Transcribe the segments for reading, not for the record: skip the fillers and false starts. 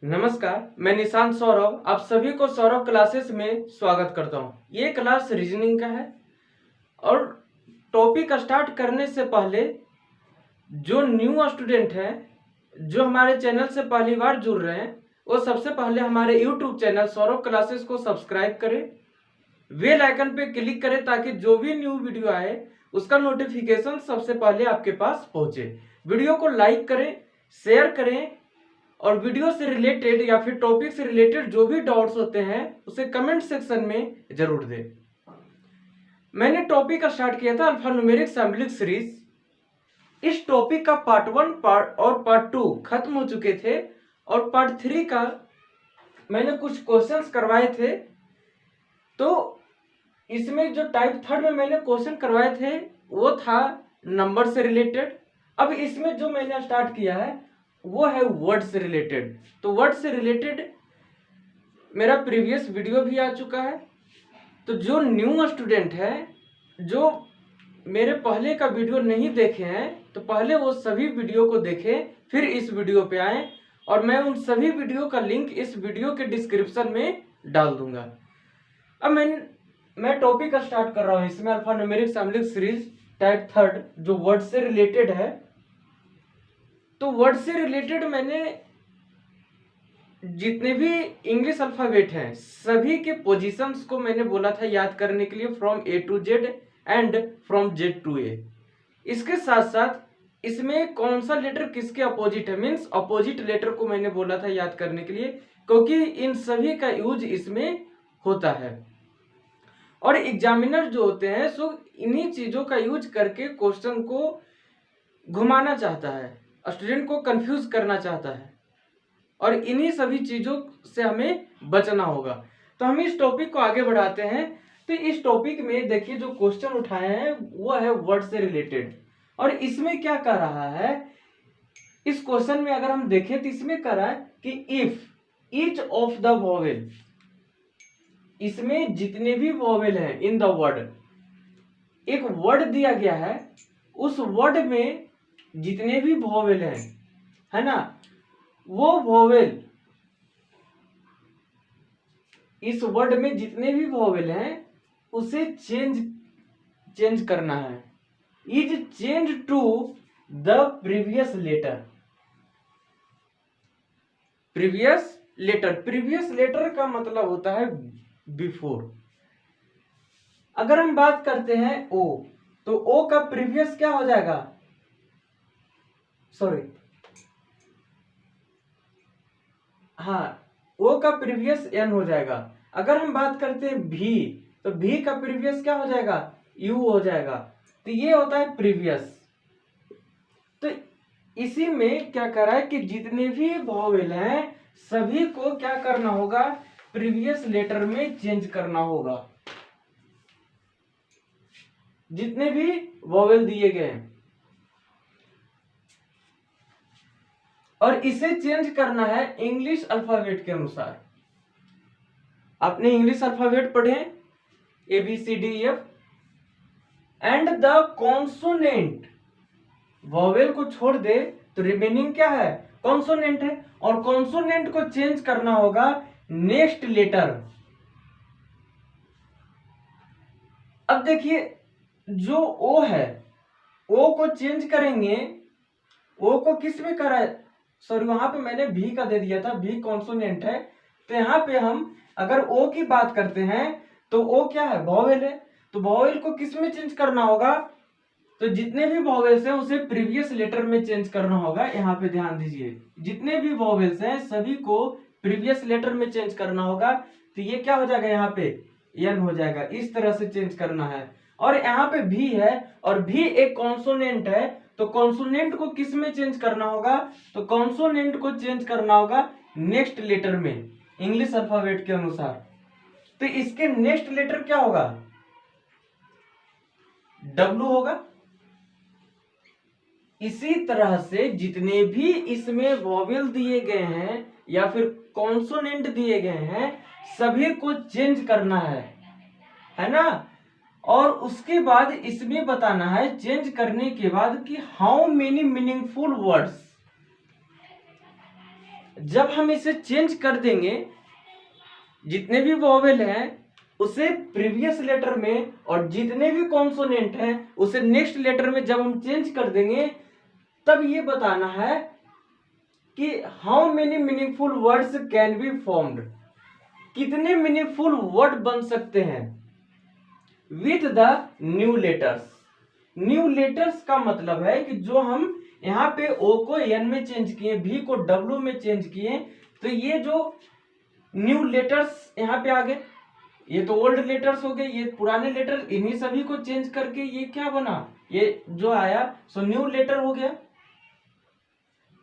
नमस्कार, मैं निशांत सौरभ आप सभी को सौरभ क्लासेस में स्वागत करता हूँ। ये क्लास रीजनिंग का है और टॉपिक स्टार्ट करने से पहले जो न्यू स्टूडेंट है, जो हमारे चैनल से पहली बार जुड़ रहे हैं, वो सबसे पहले हमारे यूट्यूब चैनल सौरभ क्लासेस को सब्सक्राइब करें, बेल आइकन पे क्लिक करें ताकि जो भी न्यू वीडियो आए उसका नोटिफिकेशन सबसे पहले आपके पास पहुंचे। वीडियो को लाइक करें, शेयर करें और वीडियो से रिलेटेड या फिर टॉपिक से रिलेटेड जो भी डाउट्स होते हैं उसे कमेंट सेक्शन में जरूर दें। मैंने टॉपिक का स्टार्ट किया था अल्फान्यूमेरिक सैम्पलिंग सीरीज। इस टॉपिक का पार्ट 1 और पार्ट 2 खत्म हो चुके थे और पार्ट 3 का मैंने कुछ क्वेश्चंस करवाए थे। तो इसमें जो टाइप 3 में मैंने क्वेश्चन करवाए थे वो था नंबर से रिलेटेड। अब इसमें जो मैंने स्टार्ट किया है वो है वर्ड से रिलेटेड। तो वर्ड से रिलेटेड मेरा प्रीवियस वीडियो भी आ चुका है। तो जो न्यू स्टूडेंट है, जो मेरे पहले का वीडियो नहीं देखे हैं, तो पहले वो सभी वीडियो को देखें, फिर इस वीडियो पे आए और मैं उन सभी वीडियो का लिंक इस वीडियो के डिस्क्रिप्शन में डाल दूंगा। अब मैं टॉपिक का स्टार्ट कर रहा हूँ। इसमें अल्फान्यूमेरिक सैम्पलिंग सीरीज टाइप 3 जो वर्ड से रिलेटेड है। तो वर्ड से रिलेटेड मैंने जितने भी इंग्लिश अल्फाबेट हैं सभी के पोजीशंस को मैंने बोला था याद करने के लिए, from A to Z and from Z to A. इसके साथ साथ इसमें कौन सा लेटर किसके अपोजिट है, मीन्स अपोजिट लेटर को मैंने बोला था याद करने के लिए, क्योंकि इन सभी का यूज इसमें होता है। और एग्जामिनर जो होते हैं सो इन्हीं चीजों का यूज करके क्वेश्चन को घुमाना चाहता है, स्टूडेंट को कंफ्यूज करना चाहता है और इन्हीं सभी चीजों से हमें बचना होगा। तो हम इस टॉपिक को आगे बढ़ाते हैं। तो इस टॉपिक में देखिए जो क्वेश्चन उठाए हैं वो है वर्ड से रिलेटेड। और इसमें क्या कर रहा है, इस क्वेश्चन में अगर हम देखें तो इसमें कर रहा है कि if each of the vowel, इसमें जितने भी वॉवेल हैं इन द वर्ड, एक वर्ड दिया गया है, उस वर्ड में जितने भी वॉवेल हैं, है ना, वो वॉवेल, इस वर्ड में जितने भी वॉवेल हैं उसे चेंज करना है। Is change to the previous letter. Previous letter का मतलब होता है बिफोर। अगर हम बात करते हैं ओ, तो ओ का प्रीवियस क्या हो जाएगा, सॉरी, हाँ, ओ का प्रीवियस एन हो जाएगा। अगर हम बात करते हैं भी, तो भी का प्रीवियस क्या हो जाएगा, यू हो जाएगा। तो ये होता है प्रीवियस। तो इसी में क्या कर रहा है कि जितने भी वॉवेल हैं सभी को क्या करना होगा, प्रीवियस लेटर में चेंज करना होगा। जितने भी वॉवेल दिए गए हैं और इसे चेंज करना है इंग्लिश अल्फाबेट के अनुसार। आपने इंग्लिश अल्फाबेट पढ़े A B C D F and the consonant, vowel को छोड़ दे तो रिमेनिंग क्या है, कॉन्सोनेंट है, और कॉन्सोनेंट को चेंज करना होगा नेक्स्ट लेटर। अब देखिए जो ओ है, ओ को चेंज करेंगे, ओ को किस में करा है, सॉरी वहां पे मैंने भी का दे दिया था, भी कॉन्सोनेंट है। तो यहाँ पे हम अगर ओ की बात करते हैं तो ओ क्या है, वॉवेल है। तो वॉवेल को किस में चेंज करना होगा, तो जितने भी वॉवेल्स हैं उसे प्रीवियस लेटर में चेंज करना होगा। यहाँ पे ध्यान दीजिए, जितने भी वॉवेल्स हैं सभी को प्रीवियस लेटर में चेंज करना होगा। तो ये क्या हो जाएगा, यहाँ पे एन हो जाएगा, इस तरह से चेंज करना है। और यहाँ पे भी है और भी एक कॉन्सोनेंट है, तो कॉन्सोनेंट को किस में चेंज करना होगा, तो कॉन्सोनेंट को चेंज करना होगा नेक्स्ट लेटर में, इंग्लिश अल्फाबेट के अनुसार। तो इसके नेक्स्ट लेटर क्या होगा, डब्ल्यू होगा। इसी तरह से जितने भी इसमें वॉवेल दिए गए हैं या फिर कॉन्सोनेंट दिए गए हैं सभी को चेंज करना है ना। और उसके बाद इसमें बताना है चेंज करने के बाद कि हाउ मेनी मीनिंगफुल वर्ड्स, जब हम इसे चेंज कर देंगे, जितने भी वॉवेल हैं उसे प्रीवियस लेटर में, और जितने भी कॉन्सोनेंट हैं उसे नेक्स्ट लेटर में जब हम चेंज कर देंगे, तब ये बताना है कि how many meaningful words can be formed, कितने मीनिंगफुल वर्ड बन सकते हैं with the new letters. New letters का मतलब है कि जो हम यहाँ पे ओ को एन में चेंज किए, भी को डब्ल्यू में चेंज किए, तो ये जो न्यू लेटर्स यहाँ पे आ गए, ये तो ओल्ड लेटर्स हो गए, ये पुराने लेटर, इन्हीं सभी को चेंज करके ये क्या बना, ये जो आया सो न्यू लेटर हो गया।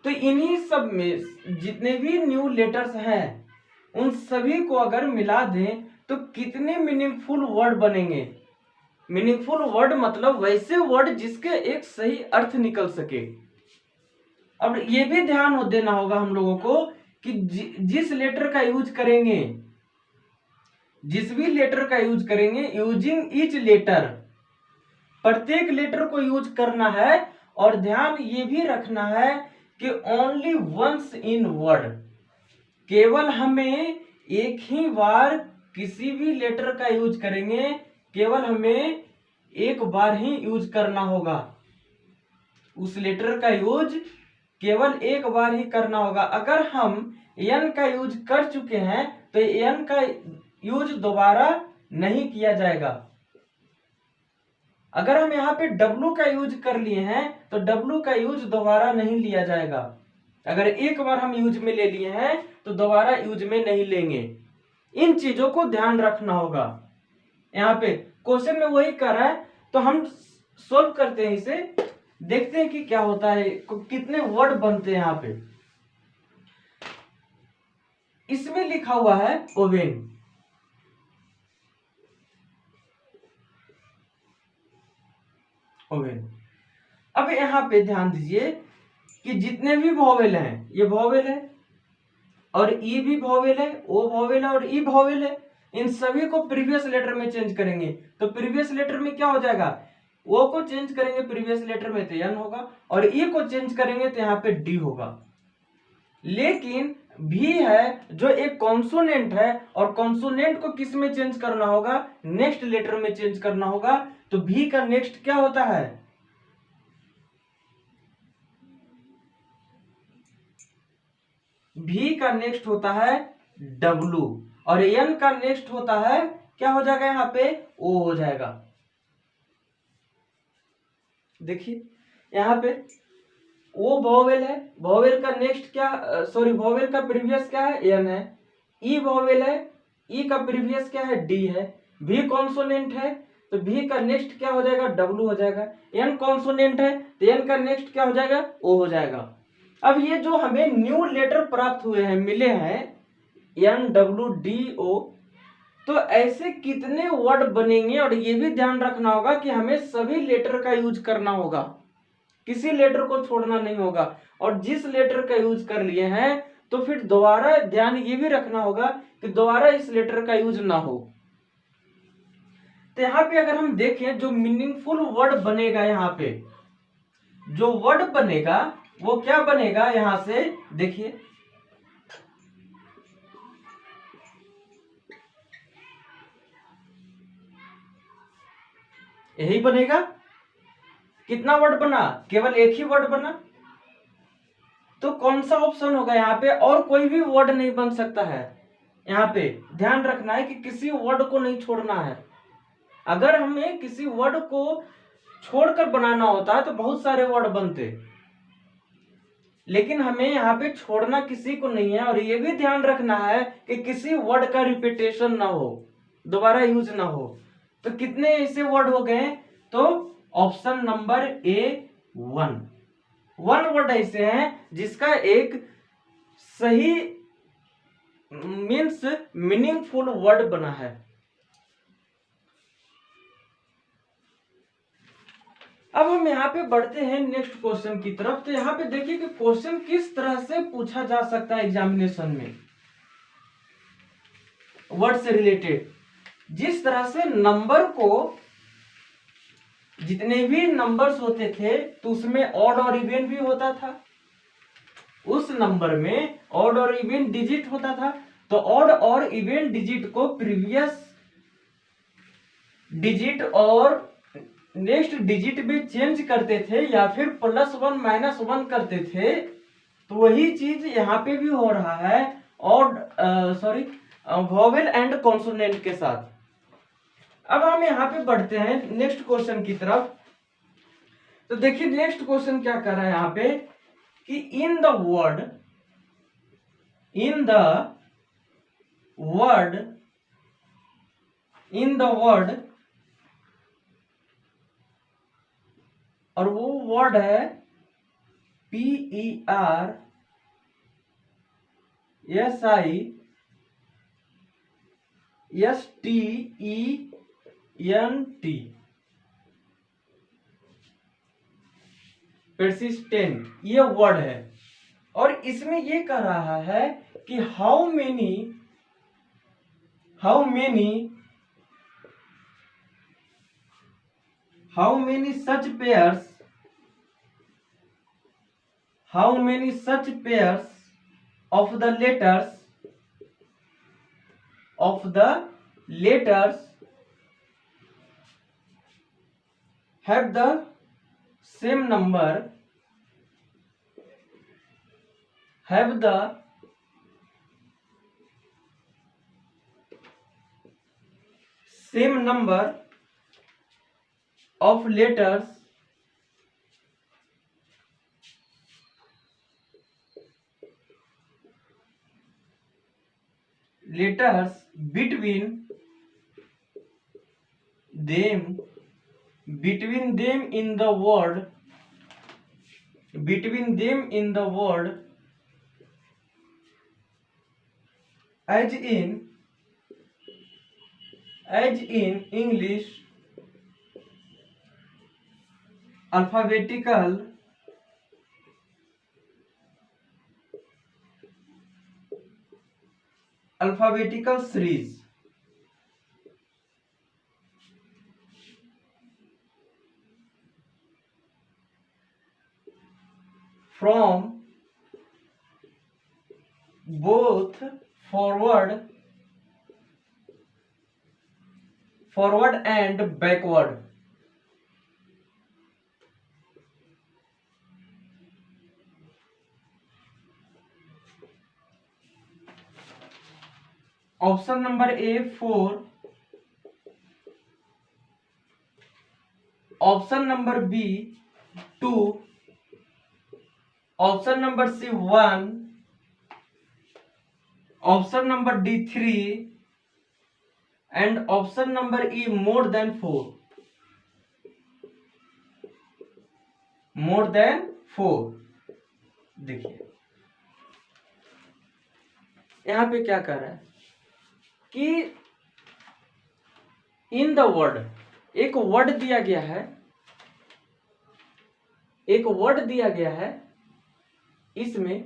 तो इन्हीं सब में जितने भी न्यू लेटर्स हैं उन सभी को अगर मिला दें तो कितने मीनिंगफुल वर्ड बनेंगे। मीनिंगफुल वर्ड मतलब वैसे वर्ड जिसके एक सही अर्थ निकल सके। अब ये भी ध्यान देना होगा हम लोगों को कि जिस लेटर का यूज करेंगे, जिस भी लेटर का यूज करेंगे, यूजिंग ईच लेटर, प्रत्येक लेटर को यूज करना है। और ध्यान ये भी रखना है कि ओनली वंस इन वर्ड, केवल हमें एक ही बार किसी भी लेटर का यूज करेंगे, केवल हमें एक बार ही यूज करना होगा, उस लेटर का यूज केवल एक बार ही करना होगा। अगर हम एन का यूज कर चुके हैं तो एन का यूज दोबारा नहीं किया जाएगा। अगर हम यहाँ पे डब्लू का यूज कर लिए हैं तो डब्लू का यूज दोबारा नहीं लिया जाएगा। अगर एक बार हम यूज में ले लिए हैं तो दोबारा यूज में नहीं लेंगे। इन चीजों को ध्यान रखना होगा। यहाँ पे क्वेश्चन में वही कर रहा है, तो हम सोल्व करते हैं इसे, देखते हैं कि क्या होता है, कितने वर्ड बनते हैं। यहाँ पे इसमें लिखा हुआ है ओवेन, ओवेन। अब यहाँ पे ध्यान दीजिए कि जितने भी वॉवेल हैं, ये वॉवेल है और ई भी वॉवेल है, ओ वॉवेल है और ई वॉवेल है, इन सभी को प्रीवियस लेटर में चेंज करेंगे तो प्रीवियस लेटर में क्या हो जाएगा, ओ को चेंज करेंगे प्रीवियस लेटर में तो एन होगा, और ई को चेंज करेंगे तो यहाँ पे डी होगा। लेकिन भी है जो एक कॉन्सोनेंट है, और कॉन्सोनेंट को किस में चेंज करना होगा, नेक्स्ट लेटर में चेंज करना होगा। तो भी का नेक्स्ट क्या होता है, भी का नेक्स्ट होता है डब्लू, और एन का नेक्स्ट होता है क्या हो जाएगा, यहाँ पे ओ हो जाएगा। देखिए यहाँ पे ओ वॉवेल है, वॉवेल का नेक्स्ट क्या, सॉरी वॉवेल का प्रीवियस क्या है, एन है। ई वॉवेल है, ई का प्रीवियस क्या है, डी है। भी कॉन्सोनेंट है तो भी का नेक्स्ट क्या हो जाएगा, डब्लू हो जाएगा। एन कॉन्सोनेंट है तो एन का नेक्स्ट क्या हो जाएगा, ओ हो जाएगा। अब ये जो हमें न्यू लेटर प्राप्त हुए हैं, मिले हैं एन डब्ल्यू डी ओ, तो ऐसे कितने वर्ड बनेंगे। और ये भी ध्यान रखना होगा कि हमें सभी लेटर का यूज करना होगा, किसी लेटर को छोड़ना नहीं होगा। और जिस लेटर का यूज कर लिए हैं तो फिर दोबारा ध्यान ये भी रखना होगा कि दोबारा इस लेटर का यूज ना हो। तो यहाँ पे अगर हम देखें जो मीनिंगफुल वर्ड बनेगा, यहाँ पे जो वर्ड बनेगा वो क्या बनेगा, यहां से देखिए यही बनेगा। कितना वर्ड बना, केवल एक ही वर्ड बना। तो कौन सा ऑप्शन होगा यहाँ पे, और कोई भी वर्ड नहीं बन सकता है। यहाँ पे ध्यान रखना है कि किसी वर्ड को नहीं छोड़ना है। अगर हमें किसी वर्ड को छोड़कर बनाना होता है तो बहुत सारे वर्ड बनते, लेकिन हमें यहाँ पे छोड़ना किसी को नहीं है। और ये भी ध्यान रखना है कि किसी वर्ड का रिपीटेशन ना हो, दोबारा यूज ना हो। तो कितने ऐसे वर्ड हो गए, तो ऑप्शन नंबर ए वन वर्ड ऐसे हैं जिसका एक सही मीन्स मीनिंगफुल वर्ड बना है। अब हम यहाँ पे बढ़ते हैं नेक्स्ट क्वेश्चन की तरफ। तो यहाँ पे देखिए कि क्वेश्चन किस तरह से पूछा जा सकता है एग्जामिनेशन में वर्ड से रिलेटेड। जिस तरह से नंबर को, जितने भी नंबर्स होते थे तो उसमें ऑड और इवन भी होता था, उस नंबर में ऑड और इवन डिजिट होता था, तो ऑड और इवन डिजिट को प्रीवियस डिजिट और नेक्स्ट डिजिट में चेंज करते थे या फिर +1 -1 करते थे। तो वही चीज यहाँ पे भी हो रहा है और वोवेल एंड कॉन्सोनेंट के साथ। अब हम यहाँ पे बढ़ते हैं नेक्स्ट क्वेश्चन की तरफ। तो देखिए नेक्स्ट क्वेश्चन क्या कर रहा है यहाँ पे कि इन द वर्ड और वो वर्ड है PERSISTENT, persistent ये वर्ड है। और इसमें ये कह रहा है कि how many such pairs of the letters have the same number of letters between them in the word as in English alphabetical series। From both forward and backward। Option number A 4, option number B 2, option number C 1, option number D 3 and option number E more than 4। देखिए यहां पे क्या कर रहा है कि in the word एक word दिया गया है इसमें,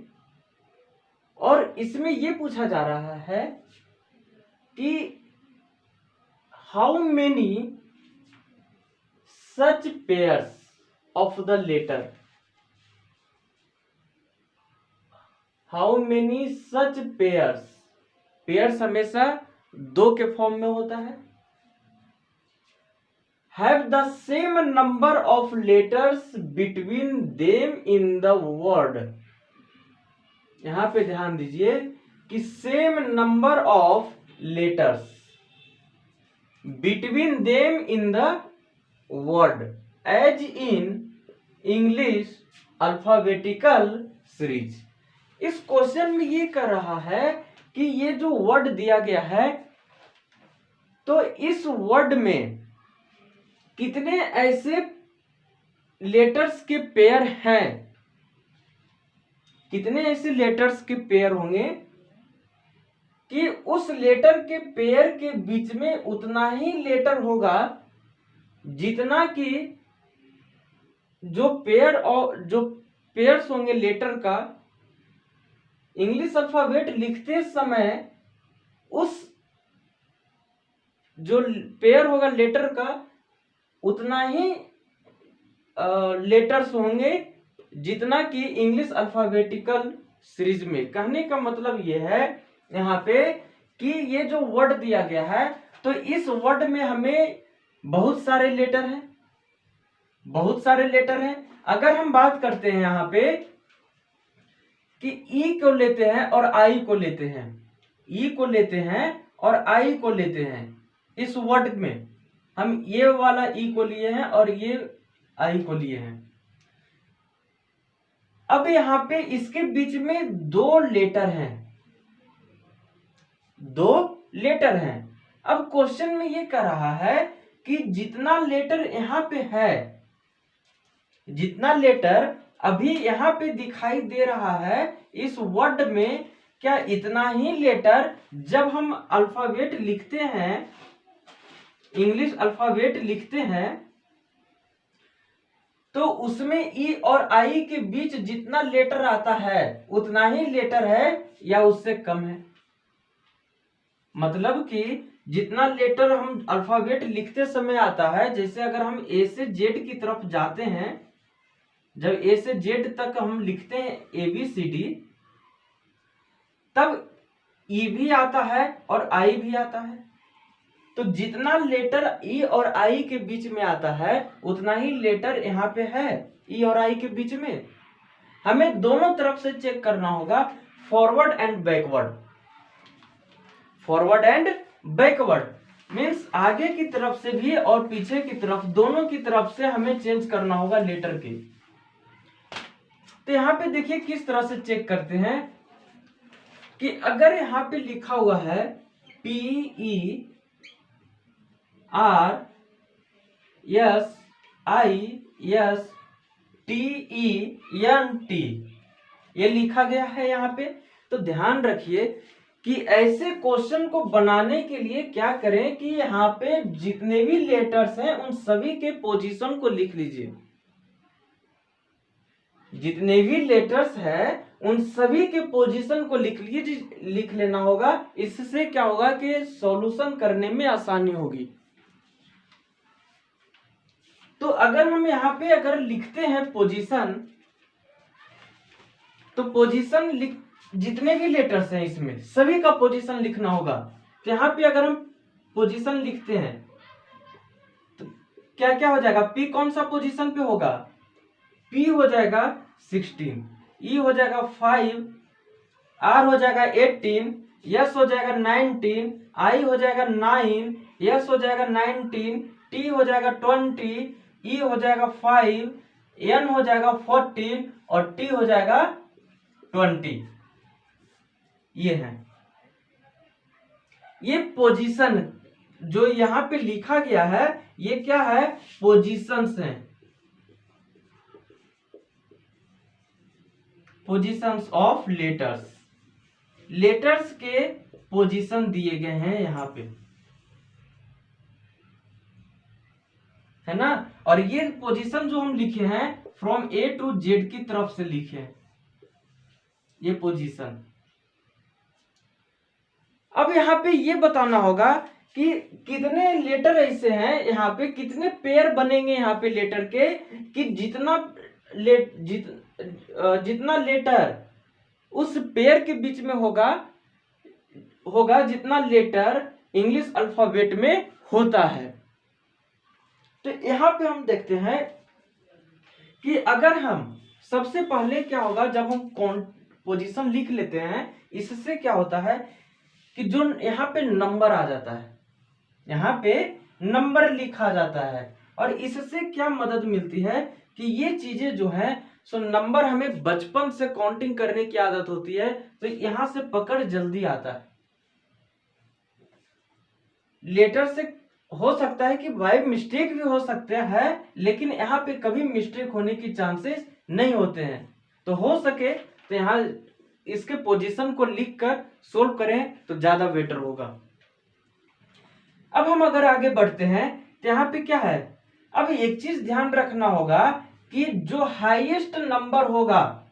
और इसमें ये पूछा जा रहा है कि how many such pairs of the letter, how many such pairs हमेशा 2 के फॉर्म में होता है। Have the same number of letters between them in the word. यहां पे ध्यान दीजिए कि same number of letters between them in the word as in English alphabetical series. इस क्वेश्चन में ये कर रहा है कि ये जो वर्ड दिया गया है तो इस वर्ड में कितने ऐसे लेटर्स के पेयर हैं, कितने ऐसे लेटर्स के पेयर होंगे कि उस लेटर के पेयर के बीच में उतना ही लेटर होगा जितना कि जो पेयर्स होंगे लेटर का इंग्लिश अल्फाबेट लिखते समय उस जो पेयर होगा लेटर का उतना ही लेटर्स होंगे जितना कि इंग्लिश अल्फाबेटिकल सीरीज में। कहने का मतलब ये है यहाँ पे कि ये जो वर्ड दिया गया है, तो इस वर्ड में हमें बहुत सारे लेटर हैं, बहुत सारे लेटर हैं। अगर हम बात करते हैं यहाँ पे कि ई को लेते हैं और आई को लेते हैं, ई को लेते हैं और आई को लेते हैं, इस वर्ड में हम ये वाला ई को लिए हैं और ये आई को लिए हैं। अब यहाँ पे इसके बीच में दो लेटर हैं, दो लेटर हैं। अब क्वेश्चन में ये कह रहा है कि जितना लेटर यहाँ पे है, जितना लेटर अभी यहाँ पे दिखाई दे रहा है इस वर्ड में, क्या इतना ही लेटर जब हम अल्फाबेट लिखते हैं, इंग्लिश अल्फाबेट लिखते हैं, तो उसमें ई और आई के बीच जितना लेटर आता है उतना ही लेटर है या उससे कम है? मतलब कि जितना लेटर हम अल्फाबेट लिखते समय आता है, जैसे अगर हम ए से जेड की तरफ जाते हैं, जब ए से जेड तक हम लिखते हैं ABCD, तब ई भी आता है और आई भी आता है। तो जितना लेटर ई और आई के बीच में आता है उतना ही लेटर यहाँ पे है ई और आई के बीच में। हमें दोनों तरफ से चेक करना होगा, forward and backward. Forward and backward means आगे की तरफ से भी और पीछे की तरफ, दोनों की तरफ से हमें चेंज करना होगा लेटर के। तो यहाँ पे देखिए किस तरह से चेक करते हैं कि अगर यहाँ पे लिखा हुआ है PERSISTENT, ये लिखा गया है यहाँ पे। तो ध्यान रखिए कि ऐसे क्वेश्चन को बनाने के लिए क्या करें कि यहाँ पे जितने भी लेटर्स हैं उन सभी के पोजीशन को लिख लीजिए। जितने भी लेटर्स हैं उन सभी के पोजीशन को लिख लेना होगा। इससे क्या होगा कि सॉल्यूशन करने में आसानी होगी। तो अगर हम यहाँ पे अगर लिखते हैं पोजीशन, तो पोजीशन जितने भी लेटर्स हैं इसमें सभी का पोजीशन लिखना होगा। तो यहाँ पे अगर हम पोजीशन लिखते हैं तो क्या क्या हो जाएगा, पी कौन सा पोजीशन पे होगा, पी हो जाएगा 16, ई हो जाएगा 5, आर हो जाएगा 18, एस हो जाएगा 19, आई हो जाएगा 9, एस हो जाएगा 19, टी हो जाएगा 20, ई हो जाएगा 5, एन हो जाएगा 14 और टी हो जाएगा 20। ये है, ये पोजीशन जो यहाँ पे लिखा गया है ये क्या है, पोजीशंस हैं, पोजीशंस ऑफ लेटर्स। लेटर्स के पोजीशन दिए गए हैं यहाँ पे, है ना। और ये पोजीशन जो हम लिखे हैं फ्रॉम ए टू जेड की तरफ से लिखे हैं ये पोजीशन। अब यहाँ पे ये बताना होगा कि कितने लेटर ऐसे हैं यहाँ पे, कितने पेयर बनेंगे यहाँ पे लेटर के, कि जितना लेटर उस पेयर के बीच में होगा जितना लेटर इंग्लिश अल्फाबेट में होता है। तो यहाँ पे हम देखते हैं कि अगर हम सबसे पहले क्या होगा, जब हम पोजीशन लिख लेते हैं, इससे क्या होता है कि जो यहाँ पे नंबर आ जाता है, यहाँ पे नंबर लिखा जाता है। और इससे क्या मदद मिलती है कि ये चीजें जो है सो नंबर हमें बचपन से काउंटिंग करने की आदत होती है, तो यहां से पकड़ जल्दी आता है। लेटर से हो सकता है कि बाय मिस्टेक भी हो सकता है, लेकिन यहाँ पे कभी मिस्टेक होने की चांसेस नहीं होते हैं। तो हो सके तो यहाँ इसके पोजीशन को लिखकर सोल्व करें तो ज्यादा बेटर होगा। अब हम अगर आगे बढ़ते हैं तो यहाँ पे क्या है, अब एक चीज ध्यान रखना होगा कि जो हाईएस्ट नंबर होगा,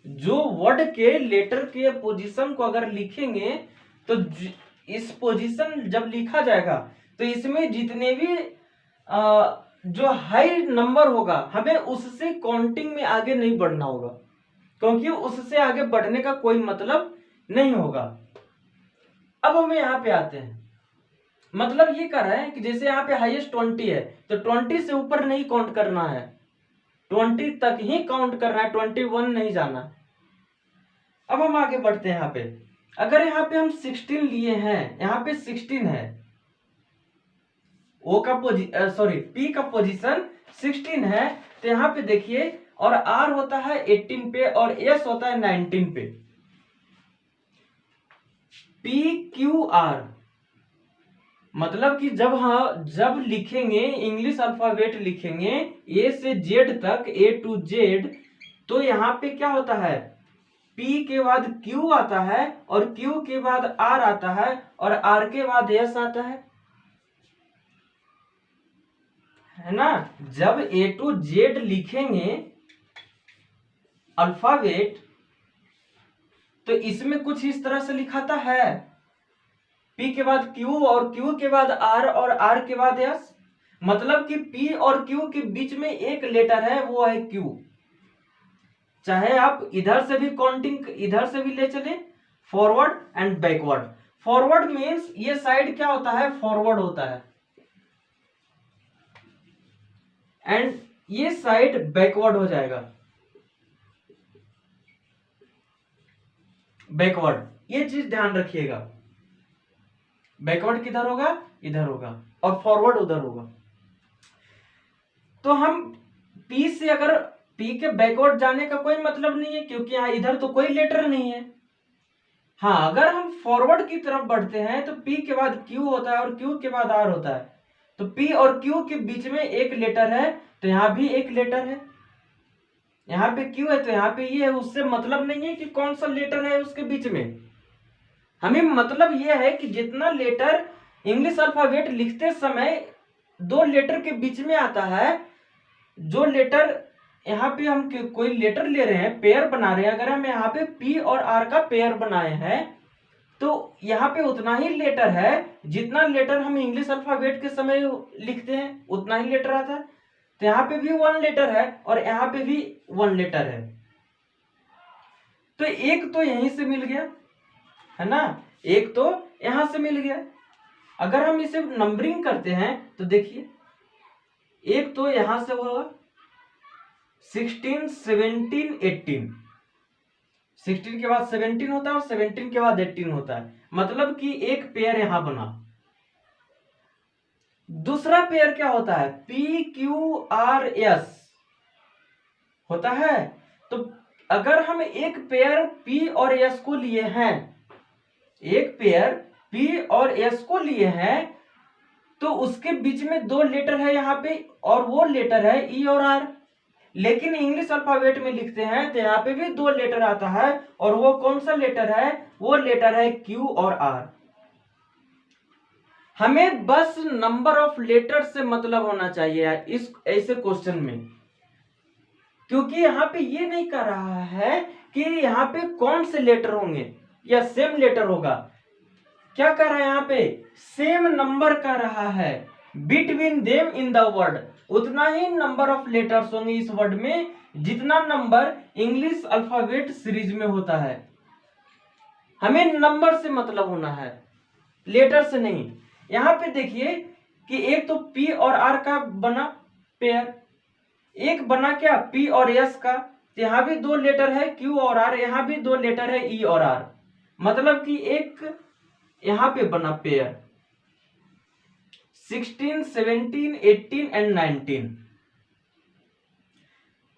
जो वर्ड के लेटर के पोजीशन को अगर लिखेंगे तो इस पोजीशन जब लिखा जाएगा तो इसमें जितने भी जो हाई नंबर होगा हमें उससे काउंटिंग में आगे नहीं बढ़ना होगा। क्योंकि उससे आगे बढ़ने का कोई मतलब नहीं होगा। अब हम यहाँ पे आते हैं, मतलब ये कर रहे हैं कि जैसे यहाँ पे हाईएस्ट 20 है तो 20 से ऊपर नहीं काउंट करना है, 20 तक ही काउंट करना है, 21 नहीं जाना। अब हम आगे बढ़ते हैं। यहाँ पे अगर यहाँ पे हम 16 लिए हैं, यहाँ पे 16 है, पी का पोजीशन 16 है, तो यहाँ पे देखिए, और आर होता है 18 पे और एस होता है 19 पे। पी क्यू आर मतलब कि जब लिखेंगे इंग्लिश अल्फाबेट लिखेंगे ए से जेड तक, ए टू जेड, तो यहाँ पे क्या होता है, पी के बाद क्यू आता है और क्यू के बाद आर आता है और आर के बाद एस आता है ना। जब ए टू जेड लिखेंगे अल्फाबेट तो इसमें कुछ इस तरह से लिखाता है, पी के बाद क्यू और क्यू के बाद आर और आर के बाद एस, मतलब कि पी और क्यू के बीच में एक लेटर है, वो है क्यू। चाहे आप इधर से भी काउंटिंग इधर से भी ले चले, forward and backward. Forward means ये साइड क्या होता है, फॉरवर्ड होता है, एंड ये साइड बैकवर्ड हो जाएगा, बैकवर्ड। ये चीज ध्यान रखिएगा, बैकवर्ड किधर होगा, इधर होगा, और फॉरवर्ड उधर होगा। तो हम पी से अगर पी के बैकवर्ड जाने का कोई मतलब नहीं है, क्योंकि यहाँ इधर तो कोई लेटर नहीं है। हाँ, अगर हम फॉरवर्ड की तरफ बढ़ते हैं तो पी के बाद क्यू होता है और क्यू के बाद आर होता है, तो पी और क्यू के बीच में एक लेटर है, तो यहाँ भी एक लेटर है, यहाँ पे क्यू है तो यहाँ पे ये है। उससे मतलब नहीं है कि कौन सा लेटर है उसके बीच में, हमें मतलब यह है कि जितना लेटर इंग्लिश अल्फाबेट लिखते समय दो लेटर के बीच में आता है, जो लेटर यहाँ पे हम कोई लेटर ले रहे हैं, पेयर बना रहे हैं, अगर हम यहाँ पे पी और आर का पेयर बनाए हैं तो यहाँ पे उतना ही लेटर है, जितना लेटर हम इंग्लिश अल्फाबेट के समय लिखते हैं उतना ही लेटर आता है। तो यहाँ पे भी 1 लेटर है और यहाँ पे भी 1 लेटर है, तो एक तो यहीं से मिल गया है ना, एक तो यहां से मिल गया। अगर हम इसे नंबरिंग करते हैं तो देखिए, एक तो यहां से होगा 16, 17, 18, 16 के बाद 17 होता है और 17 के बाद 18 होता है, मतलब कि एक पेयर यहां बना। दूसरा पेयर क्या होता है, पी क्यू आर एस होता है। तो अगर हम एक पेयर पी और एस को लिए हैं, एक पेयर पी और एस को लिए हैं, तो उसके बीच में 2 लेटर है यहाँ पे, और वो लेटर है ई और आर। लेकिन इंग्लिश अल्फाबेट में लिखते हैं तो यहाँ पे भी 2 लेटर आता है, और वो कौन सा लेटर है, वो लेटर है क्यू और आर। हमें बस नंबर ऑफ लेटर से मतलब होना चाहिए इस ऐसे क्वेश्चन में, क्योंकि यहाँ पे ये नहीं कर रहा है कि यहाँ पे कौन से लेटर होंगे या सेम लेटर होगा। क्या कर रहा है, यहाँ पे सेम नंबर कर रहा है, between them in the word, उतना ही नंबर ऑफ लेटर्स होंगे इस वर्ड में जितना नंबर इंग्लिश अल्फाबेट सीरीज में होता है। हमें नंबर से मतलब होना है, लेटर से नहीं। यहाँ पे देखिए कि एक तो पी और आर का बना पेयर, एक बना क्या पी और एस का, तो यहाँ भी 2 लेटर है क्यू और आर, यहाँ भी 2 लेटर है ई और आर, मतलब कि एक यहां पे बना पेयर 16, 17, 18 एंड 19।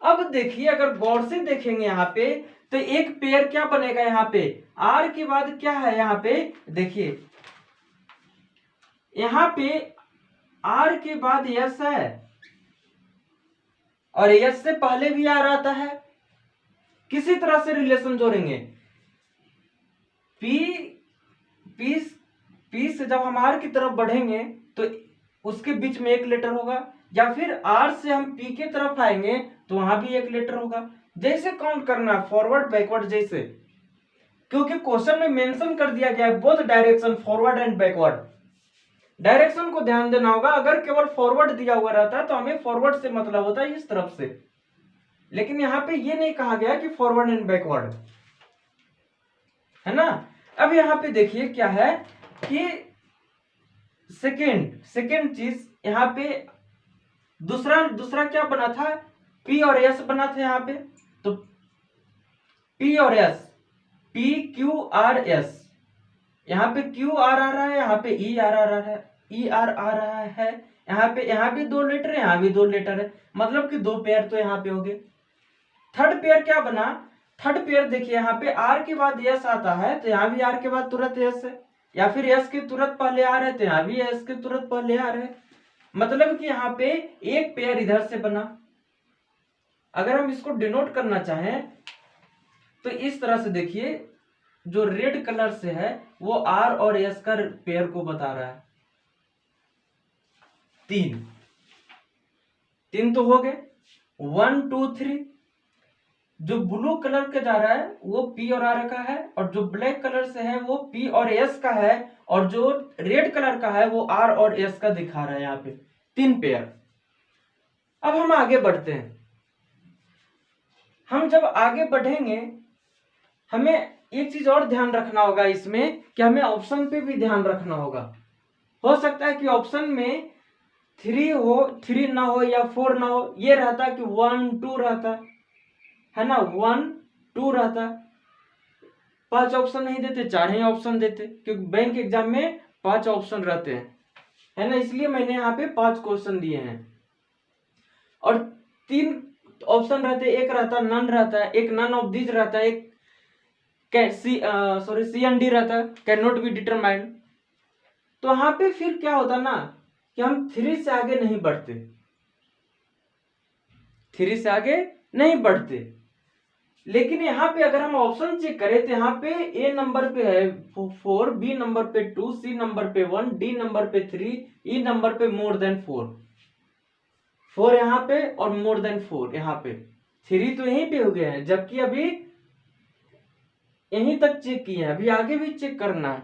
अब देखिए, अगर गौर से देखेंगे यहाँ पे तो एक पेयर क्या बनेगा, यहाँ पे आर के बाद क्या है, यहाँ पे देखिए, यहाँ पे आर के बाद यस है और यस से पहले भी आर आता है। किसी तरह से रिलेशन जोड़ेंगे, पी से जब हम आर की तरफ बढ़ेंगे तो उसके बीच में एक लेटर होगा, या फिर आर से हम पी की तरफ आएंगे तो वहां भी एक लेटर होगा। जैसे काउंट करना है, फॉरवर्ड बैकवर्ड जैसे, क्योंकि क्वेश्चन में मेंशन कर दिया गया है both direction, forward and backward. Direction को ध्यान देना होगा, अगर केवल फॉरवर्ड दिया हुआ रहता है तो हमें फॉरवर्ड से मतलब होता है इस तरफ से, लेकिन यहाँ पे ये नहीं कहा गया कि फॉरवर्ड एंड बैकवर्ड, है ना। अब यहाँ पे देखिए क्या है कि सेकेंड चीज यहाँ पे दूसरा क्या बना था, पी और एस बना था यहाँ पे। तो पी और S, P Q R S, यहाँ पे क्यू आर आ रहा है, यहाँ पे ई आर आ रहा है, ई आर आ रहा है, यहाँ भी 2 लेटर है, यहाँ भी 2 लेटर है, मतलब कि 2 पेयर तो यहाँ पे हो गए। थर्ड पेयर क्या बना, थर्ड पेयर देखिए यहाँ पे आर के बाद एस आता है, तो यहाँ भी आर के बाद तुरंत एस है, या फिर एस के तुरंत पहले आर है, तो यहाँ भी एस के तुरंत पहले आर है, मतलब कि यहाँ पे एक पेयर इधर से बना। अगर हम इसको डिनोट करना चाहें तो इस तरह से देखिए, जो रेड कलर से है वो आर और एस का पेयर को बता रहा है। 3 तो हो गए, 1 2 3। जो ब्लू कलर का जा रहा है वो पी और आर का है, और जो ब्लैक कलर से है वो पी और एस का है, और जो रेड कलर का है वो आर और एस का दिखा रहा है यहाँ पे 3 पेयर। अब हम आगे बढ़ते हैं। हम जब आगे बढ़ेंगे हमें एक चीज और ध्यान रखना होगा इसमें, कि हमें ऑप्शन पे भी ध्यान रखना होगा। हो सकता है कि ऑप्शन में 3 ना हो या 4 ना हो, ये रहता कि 1 2 रहता है ना, 1 2 रहता, 5 ऑप्शन नहीं देते, 4 ही ऑप्शन देते, क्योंकि बैंक एग्जाम में 5 ऑप्शन रहते हैं, है ना, इसलिए मैंने यहाँ पे 5 क्वेश्चन दिए हैं। और 3 ऑप्शन रहते, एक रहता नन रहता है, एक नन ऑफ दिस रहता है, एक सी एंड डी रहता है, कैन नॉट बी डिटरमाइंड। तो वहां पे फिर क्या होता ना कि हम 3 से आगे नहीं बढ़ते, 3 से आगे नहीं बढ़ते। लेकिन यहाँ पे अगर हम ऑप्शन चेक करें तो यहाँ पे ए नंबर पे है 4, बी नंबर पे 2, सी नंबर पे 1, डी नंबर पे 3, ई नंबर पे मोर देन 4 यहाँ पे, और मोर देन 4 यहाँ पे। 3 तो यहीं पे हो गया है, जबकि अभी यहीं तक चेक किए हैं, अभी आगे भी चेक करना है।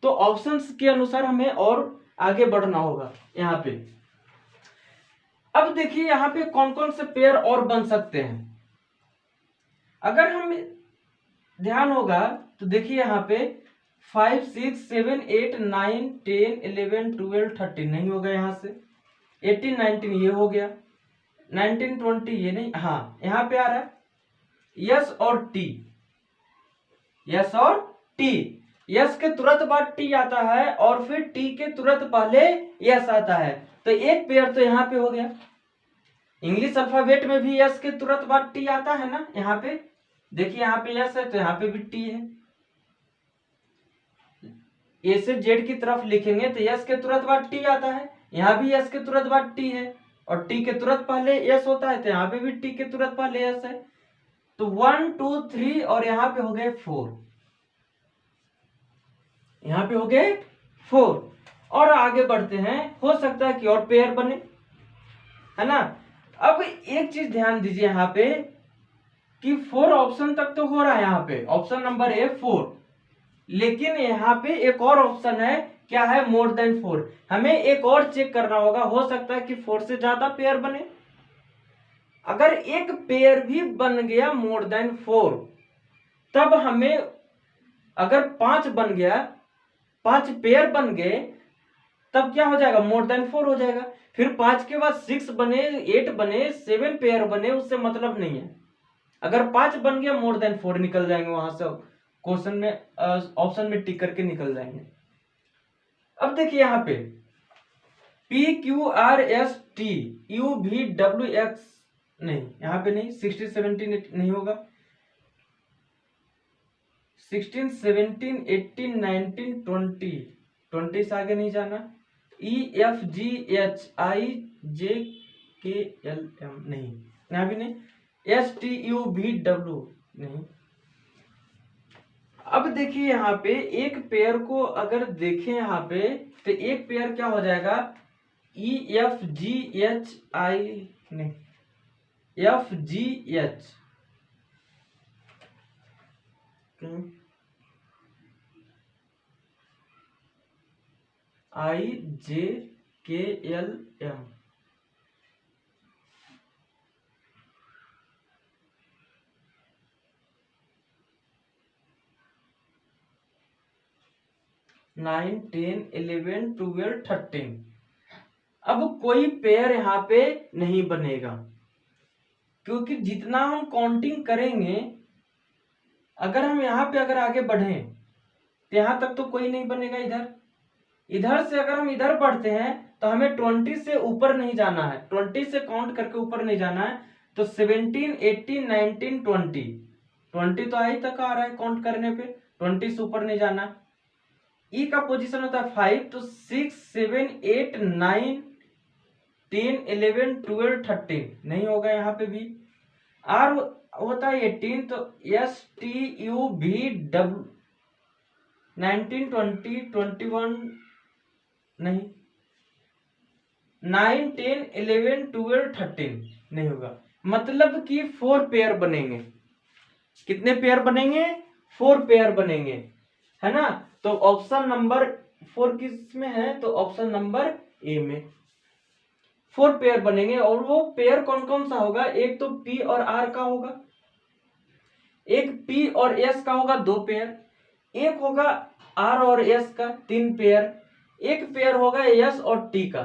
तो ऑप्शंस के अनुसार हमें और आगे बढ़ना होगा यहाँ पे। अब देखिए यहाँ पे कौन कौन से पेयर और बन सकते हैं। अगर हम ध्यान होगा तो देखिए यहाँ पे 5 6 7 8 9 10 11 12 13 नहीं होगा, यहाँ से 18 19 ये हो गया, 19 20 ये नहीं, हाँ यहाँ पे आ रहा है यस और टी, यस और टी। यस के तुरंत बाद टी आता है और फिर टी के तुरंत पहले यस आता है, तो एक पेयर तो यहाँ पे हो गया। इंग्लिश अल्फाबेट में भी यस के तुरंत बाद टी आता है ना, यहाँ पे देखिए यहाँ पे यस है तो यहाँ पे भी टी है। ए से जेड की तरफ लिखेंगे तो यस के तुरंत बाद टी आता है, यहाँ भी यस के तुरंत बाद टी है, और टी के तुरंत पहले यस होता है तो यहाँ पे भी टी के तुरंत पहले यस है। तो 1 2 3 और यहाँ पे हो गए 4, यहाँ पे हो गए 4। और आगे बढ़ते हैं, हो सकता है कि और पेयर बने, है ना। अब एक चीज ध्यान दीजिए यहाँ पे कि 4 ऑप्शन तक तो हो रहा है, यहाँ पे ऑप्शन नंबर ए 4, लेकिन यहाँ पे एक और ऑप्शन है, क्या है, मोर देन 4। हमें एक और चेक करना होगा, हो सकता है कि 4 से ज्यादा पेयर बने। अगर एक पेयर भी बन गया मोर देन 4, तब हमें, अगर 5 बन गया, 5 पेयर बन गए, तब क्या हो जाएगा, मोर देन 4 हो जाएगा। फिर 5 के बाद 6 बने, 8 बने, 7 पेयर बने, उससे मतलब नहीं है। अगर 5 बन गया मोर देन 4 निकल जाएंगे वहां से, क्वेश्चन में ऑप्शन में टिक करके निकल जाएंगे। अब देखिए यहाँ पे P Q R S T U V W x, नहीं यहाँ पे नहीं, 16 17 नहीं होगा, 16 17 18 19 20 से आगे नहीं जाना। E F G H I जे के एल एम नहीं, यहाँ भी नहीं, S T U V W नहीं। अब देखिए यहाँ पे एक पेयर को अगर देखें यहाँ पे, तो एक पेयर क्या हो जाएगा, E F G H I नहीं, एफ जी एच आई जे के एल एम, 9 10 11 12 13। अब कोई पेयर यहाँ पे नहीं बनेगा, क्योंकि जितना हम काउंटिंग करेंगे, अगर हम यहाँ पे अगर आगे बढ़े तो यहाँ तक तो कोई नहीं बनेगा। इधर से अगर हम इधर बढ़ते हैं तो हमें 20 से ऊपर नहीं जाना है, 20 से काउंट करके ऊपर नहीं जाना है। तो 17 18 19 20 तो आई तक आ रहा है काउंट करने पे, 20 से ऊपर नहीं जाना। ई का पोजीशन होता है 5, तो 6 7 8 9 10 11 12 13 नहीं होगा यहाँ पे भी। आर होता है 18, तो एस टी यू भी डब्ल्यू 19 20 21 नहीं, 9 10 11 12 13 नहीं होगा। मतलब कि 4 पेयर बनेंगे। कितने पेयर बनेंगे? 4 पेयर बनेंगे, है ना। तो ऑप्शन नंबर 4 किस में है? तो ऑप्शन नंबर ए में 4 पेयर बनेंगे। और वो पेयर कौन कौन सा होगा? एक तो पी और आर का होगा, एक पी और एस का होगा 2 पेयर, एक होगा आर और एस का 3 पेयर, एक पेयर होगा एस और टी का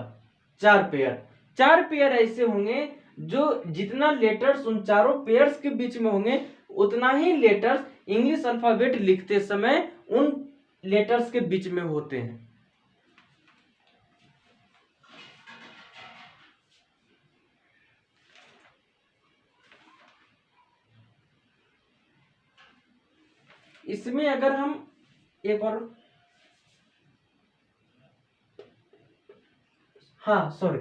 4 पेयर। 4 पेयर ऐसे होंगे जो जितना लेटर्स उन चारों पेयर्स के बीच में होंगे, उतना ही लेटर्स इंग्लिश अल्फाबेट लिखते समय उन लेटर्स के बीच में होते हैं। इसमें अगर हम एक और, हाँ सॉरी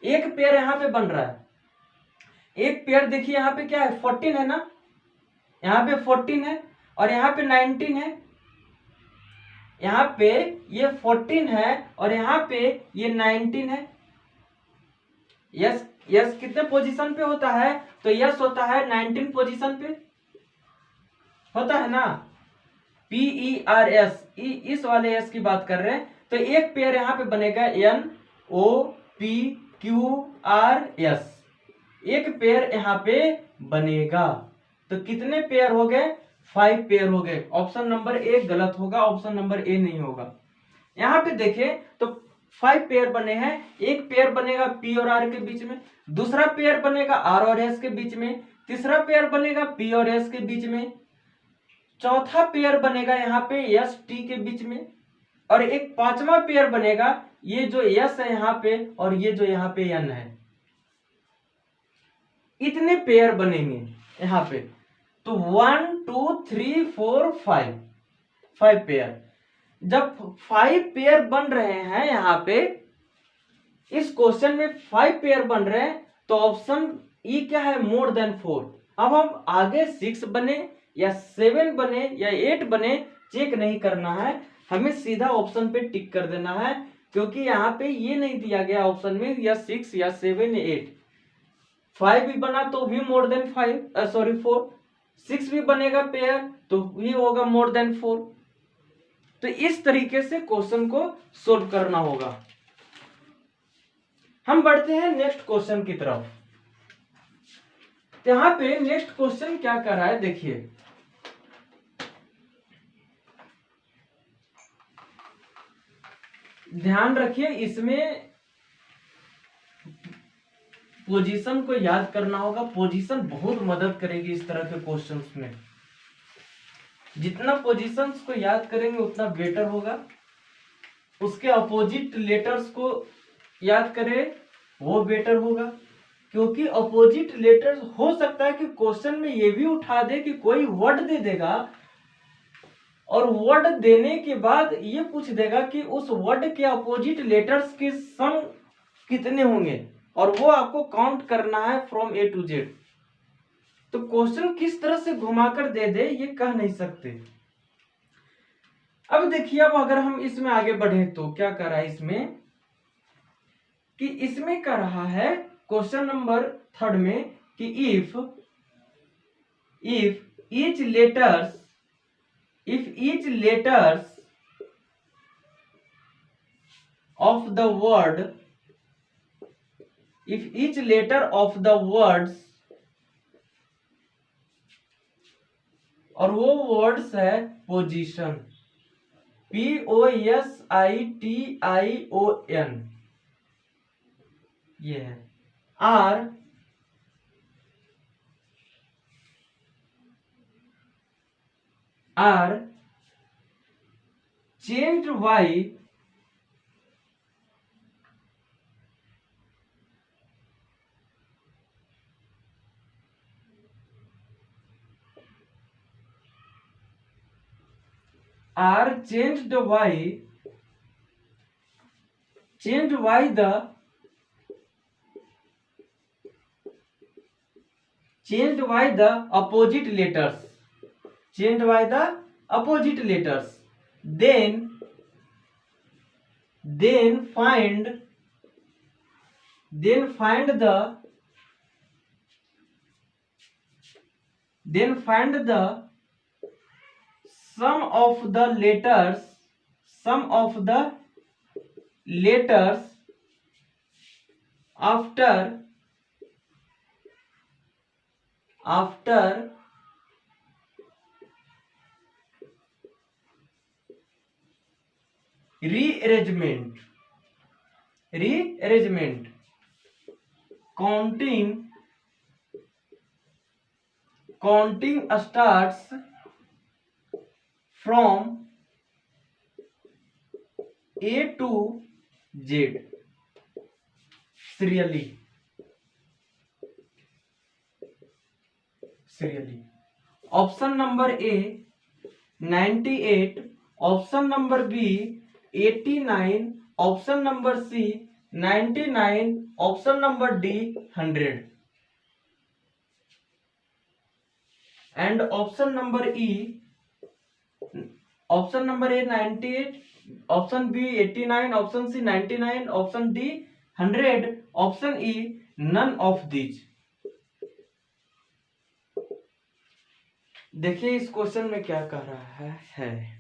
एक पेयर यहाँ पे बन रहा है। एक पेयर देखिए यहाँ पे क्या है? 14 है ना, यहाँ पे 14 है और यहाँ पे 19 है। यहाँ पे ये 14 है और यहाँ पे ये 19 है। यस कितने पोजीशन पे होता है? तो यस होता है 19 पोजीशन पे होता है ना। PERS, इस वाले एस की बात कर रहे हैं। तो एक पेयर यहाँ पे बनेगा NOPQRS, एक पेयर यहाँ पे बनेगा। तो कितने पेयर हो गए? 5 पेयर हो गए। ऑप्शन नंबर ए गलत होगा, ऑप्शन नंबर ए नहीं होगा। यहाँ पे देखें तो 5 पेयर बने हैं। एक पेयर बनेगा पी और आर के बीच में, दूसरा पेयर बनेगा आर और एस के बीच में, तीसरा पेयर बनेगा पी और एस के बीच में, चौथा पेयर बनेगा यहाँ पे एस टी के बीच में, और एक पांचवा पेयर बनेगा ये जो एस है यहाँ पे और ये जो यहाँ पे एन है। इतने पेयर बनेंगे यहाँ पे। तो 1 2 3 4 5 पेयर। जब 5 पेयर बन रहे हैं यहाँ पे, इस क्वेश्चन में 5 पेयर बन रहे हैं, तो ऑप्शन ई क्या है? मोर देन 4। अब हम आगे 6 बने या 7 बने या 8 बने चेक नहीं करना है, हमें सीधा ऑप्शन पे टिक कर देना है, क्योंकि यहाँ पे ये नहीं दिया गया ऑप्शन में या 6 या 7 या 8। 5 भी बना तो भी मोर देन 4, 6 भी बनेगा पेयर तो भी होगा मोर देन 4। तो इस तरीके से क्वेश्चन को सोल्व करना होगा। हम बढ़ते हैं नेक्स्ट क्वेश्चन की तरफ। तो यहां पे नेक्स्ट क्वेश्चन क्या कर रहा है देखिए, ध्यान रखिए, इसमें पोजीशन को याद करना होगा। पोजीशन बहुत मदद करेगी इस तरह के क्वेश्चंस में। जितना पोजीशंस को याद करेंगे उतना बेटर होगा। उसके अपोजिट लेटर्स को याद करें वो बेटर होगा, क्योंकि अपोजिट लेटर्स हो सकता है कि क्वेश्चन में ये भी उठा दे कि कोई वर्ड दे देगा और वर्ड देने के बाद ये पूछ देगा कि उस वर्ड के अपोजिट लेटर्स के सम कितने होंगे, और वो आपको काउंट करना है फ्रॉम ए टू जेड। तो क्वेश्चन किस तरह से घुमाकर दे दे ये कह नहीं सकते। अब देखिए, अब अगर हम इसमें आगे बढ़े तो क्या कर रहा है इसमें, कि इसमें कर रहा है क्वेश्चन नंबर 3 में कि if each letters of the word, if each letter of the words, और वो वर्ड्स है पोजीशन, POSITION, ये है। R changed Y the opposite letters, then find the sum of the letters after rearrangement. Counting starts from A to Z serially. Option number A 98, option number B 89, option number C 99, option number D 100, and option number E, option number A 98, option B 89, option C 99, option D 100, option E none of these. देखिए इस question में क्या कह रहा है।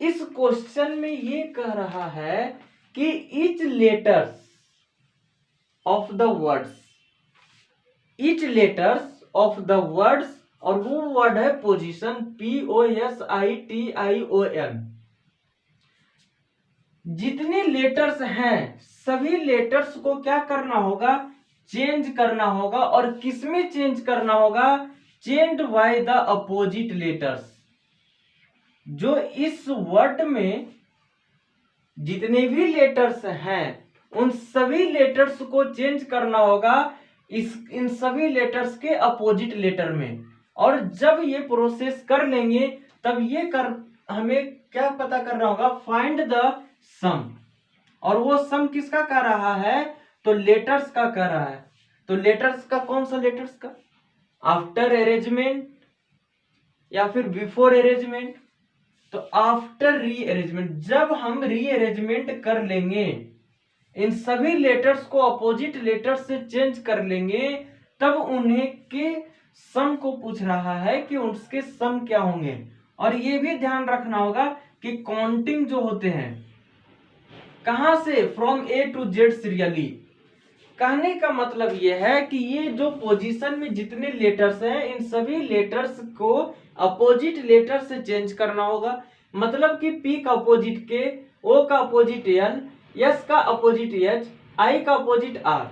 इस question में ये कह रहा है कि each letters of the words, और वो वर्ड है पोजीशन, POSITION। जितने लेटर्स हैं सभी लेटर्स को क्या करना होगा, चेंज करना होगा। और किसमें चेंज करना होगा, changed by the opposite letters. जो इस वर्ड में जितने भी लेटर्स हैं उन सभी लेटर्स को चेंज करना होगा इन सभी लेटर्स के अपोजिट लेटर में। और जब ये प्रोसेस कर लेंगे तब हमें क्या पता करना होगा, फाइंड द सम। और वो सम किसका कर रहा है, तो लेटर्स का कर रहा है। तो लेटर्स का कौन सा, लेटर्स का आफ्टर अरेंजमेंट या फिर बिफोर अरेंजमेंट। तो आफ्टर रीअरेंजमेंट, जब हम रीअरेंजमेंट कर लेंगे, इन सभी लेटर्स को अपोजिट लेटर्स से चेंज कर लेंगे, तब उन्हें के सम को पूछ रहा है कि उसके सम क्या होंगे। और ये भी ध्यान रखना होगा कि काउंटिंग जो होते हैं कहां से, from A to Z serially. कहने का मतलब यह है कि ये जो पोजीशन में जितने लेटर्स हैं इन सभी लेटर्स को अपोजिट लेटर से चेंज करना होगा। मतलब कि P का अपोजिट K, O का अपोजिट L, S का अपोजिट H, I का अपोजिट R।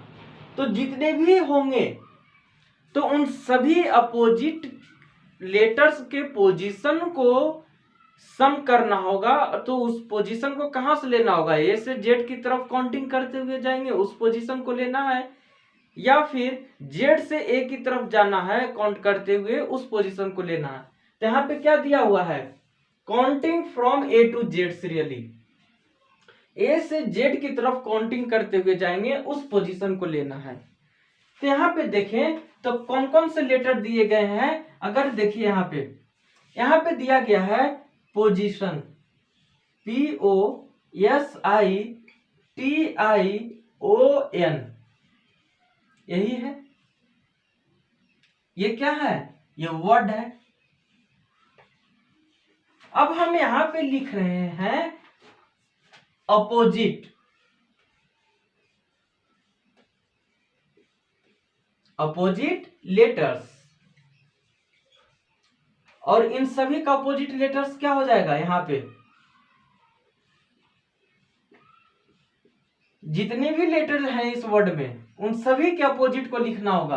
तो जितने भी होंगे तो उन सभी अपोजिट लेटर्स के पोजीशन को सम करना होगा। तो उस पोजीशन को कहां से लेना होगा, ए से जेड की तरफ काउंटिंग करते हुए जाएंगे, उस पोजीशन को लेना है, या फिर जेड से ए की तरफ जाना है काउंट करते हुए, उस पोजीशन को लेना है। तो यहाँ पे क्या दिया हुआ है, counting from A to Z serially. A से जेड की तरफ काउंटिंग करते हुए जाएंगे, उस पोजीशन को लेना है। तो यहाँ पे देखें तो कौन कौन से लेटर दिए गए हैं। अगर देखिए यहाँ पे दिया गया है पोजीशन, POSITION, यही है। ये क्या है, ये वर्ड है। अब हम यहां पे लिख रहे हैं अपोजिट लेटर्स, और इन सभी का अपोजिट लेटर्स क्या हो जाएगा यहाँ पे, जितने भी लेटर हैं इस वर्ड में उन सभी के अपोजिट को लिखना होगा।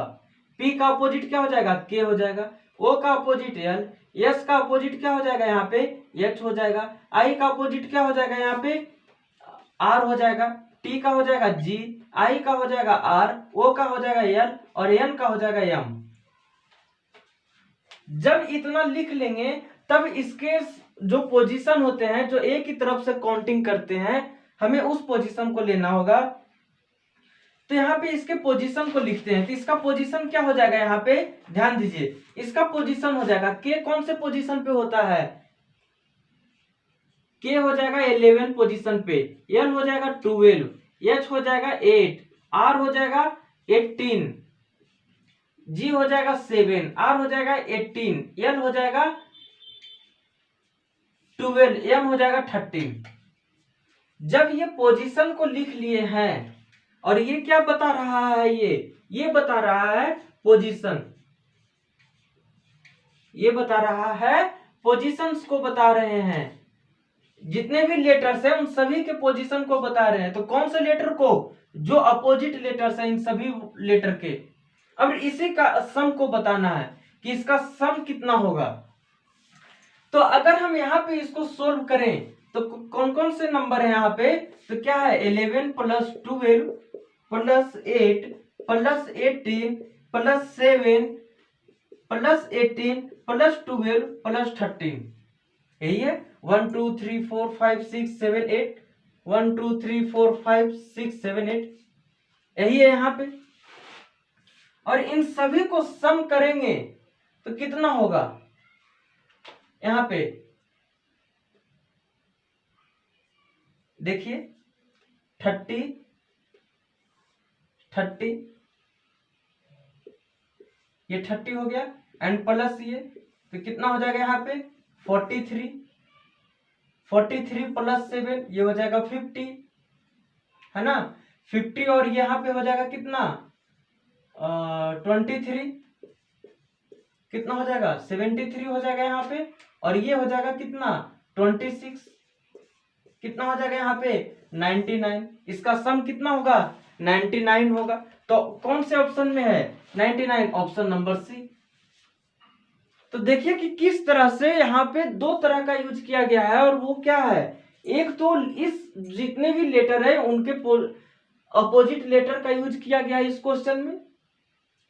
पी का अपोजिट क्या हो जाएगा, के हो जाएगा। ओ का अपोजिट एल, एस का अपोजिट क्या हो जाएगा यहाँ पे, एच हो जाएगा। आई का अपोजिट क्या हो जाएगा यहाँ पे, आर हो जाएगा। टी का हो जाएगा जी, आई का हो जाएगा आर, ओ का हो जाएगा एल और एन का हो जाएगा एम। जब इतना लिख लेंगे तब इसके जो पोजीशन होते हैं, जो एक ही तरफ से काउंटिंग करते हैं, हमें उस पोजीशन को लेना होगा। तो यहाँ पे इसके पोजीशन को लिखते हैं। तो इसका पोजीशन क्या हो जाएगा यहाँ पे, ध्यान दीजिए, इसका पोजीशन हो जाएगा के कौन से पोजीशन पे होता है, के हो जाएगा 11 पोजीशन पे, एल हो जाएगा 12, एच हो जाएगा 8, आर हो जाएगा 18, जी हो जाएगा 7, आर हो जाएगा 18, एल हो जाएगा 12, एम हो जाएगा 13। जब ये पोजीशन को लिख लिए हैं और ये क्या बता रहा है, ये बता रहा है पोजीशन, ये बता रहा है पोजीशंस को बता रहे हैं। जितने भी लेटर्स हैं उन सभी के पोजीशन को बता रहे हैं। तो कौन से लेटर को, जो अपोजिट लेटर्स हैं इन सभी लेटर के। अब इसी का सम को बताना है कि इसका सम कितना होगा। तो अगर हम यहाँ पे इसको सोल्व करें तो कौन कौन से नंबर है यहाँ पे, तो क्या है 11 plus 12 plus 8 plus 18 plus 7 plus 18 plus 12 plus 13, यही है 1 2 3 4 5 6 7 8, 1 2 3 4 5 6 7 8, यही है यहाँ पे। और इन सभी को सम करेंगे तो कितना होगा, यहाँ पे देखिए 30 30, ये 30 हो गया एंड प्लस ये, तो कितना हो जाएगा यहाँ पे 43, 43 प्लस 7 ये हो जाएगा 50, है ना। 50 और यहाँ पे हो जाएगा कितना 23, कितना हो जाएगा 73 हो जाएगा यहाँ पे। और ये हो जाएगा कितना 26, कितना हो जाएगा यहाँ पे 99। इसका सम कितना होगा 99 होगा। तो कौन से ऑप्शन में है 99, ऑप्शन नंबर सी। तो देखिए कि किस तरह से यहाँ पे दो तरह का यूज किया गया है। और वो क्या है, एक तो इस जितने भी लेटर है उनके अपोजिट लेटर का यूज किया गया है इस क्वेश्चन में।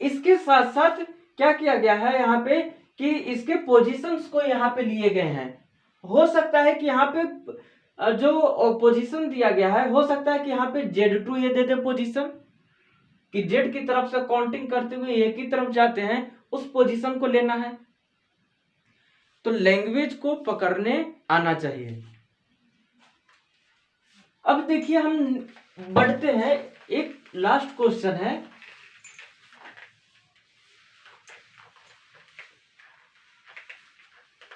इसके साथ साथ क्या किया गया है यहाँ पे कि इसके पोजीशंस को यहाँ पे लिए गए हैं। हो सकता है कि यहाँ पे जो पोजीशन दिया गया है, हो सकता है कि यहाँ पे Z2 ये दे दे पोजीशन, कि जेड की तरफ से काउंटिंग करते हुए एक ही तरफ जाते हैं, उस पोजीशन को लेना है। तो लैंग्वेज को पकड़ने आना चाहिए। अब देखिए हम बढ़ते हैं, एक लास्ट क्वेश्चन है।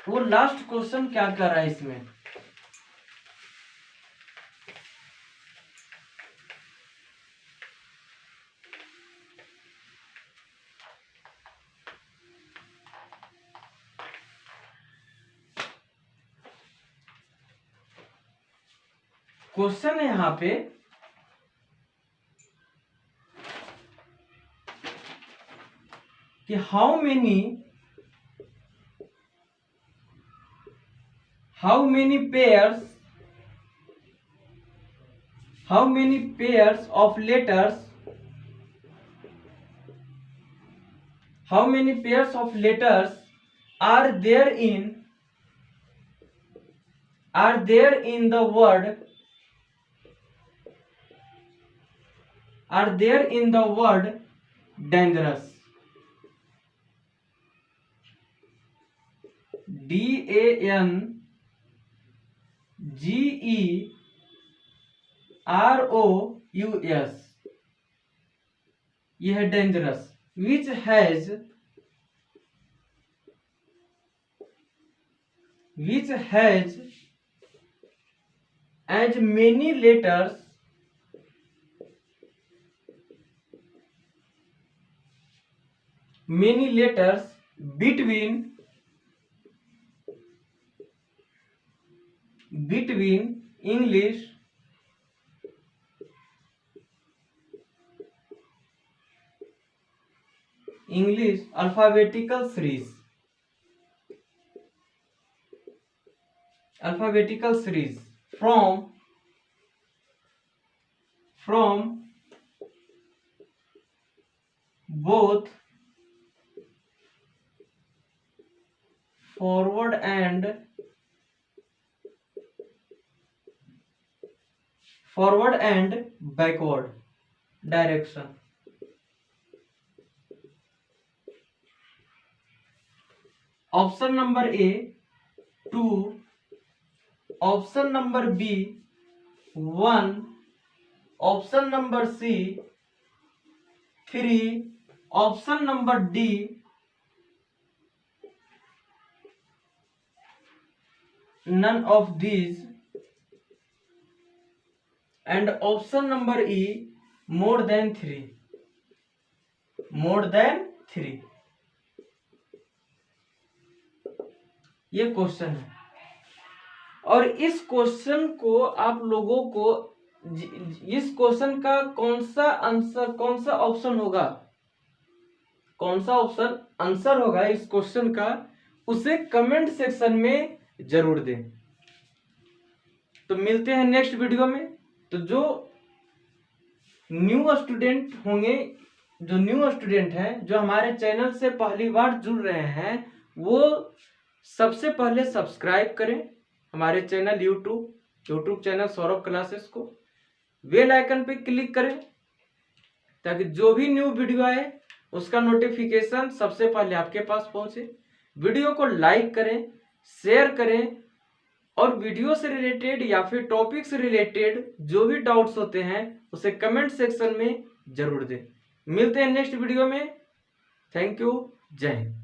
वो लास्ट क्वेश्चन क्या कर रहा है इसमें, क्वेश्चन है यहाँ पे कि how many pairs of letters are there in the word dangerous, DANGEROUS, यह है dangerous, which has as many letters between English English alphabetical series, alphabetical series from both forward and backward direction. Option number A 2, option number B 1, option number C 3, option number D none of these, and option number E more than 3. ये question है और इस question को आप लोगों को इस question का कौन सा ऑप्शन होगा, कौन सा ऑप्शन आंसर होगा इस क्वेश्चन का, उसे कमेंट सेक्शन में जरूर दें। तो मिलते हैं नेक्स्ट वीडियो में। तो जो न्यू स्टूडेंट होंगे, जो न्यू स्टूडेंट हैं, जो हमारे चैनल से पहली बार जुड़ रहे हैं, वो सबसे पहले सब्सक्राइब करें हमारे channel YouTube channel Saurabh classes को, बेल आइकन पे क्लिक करें ताकि जो भी न्यू वीडियो आए उसका नोटिफिकेशन सबसे पहले आपके पास पहुंचे। वीडियो को लाइक करें, शेयर करें और वीडियो से रिलेटेड या फिर टॉपिक से रिलेटेड जो भी डाउट्स होते हैं उसे कमेंट सेक्शन में जरूर दें। मिलते हैं नेक्स्ट वीडियो में। Thank you. जय हिंद।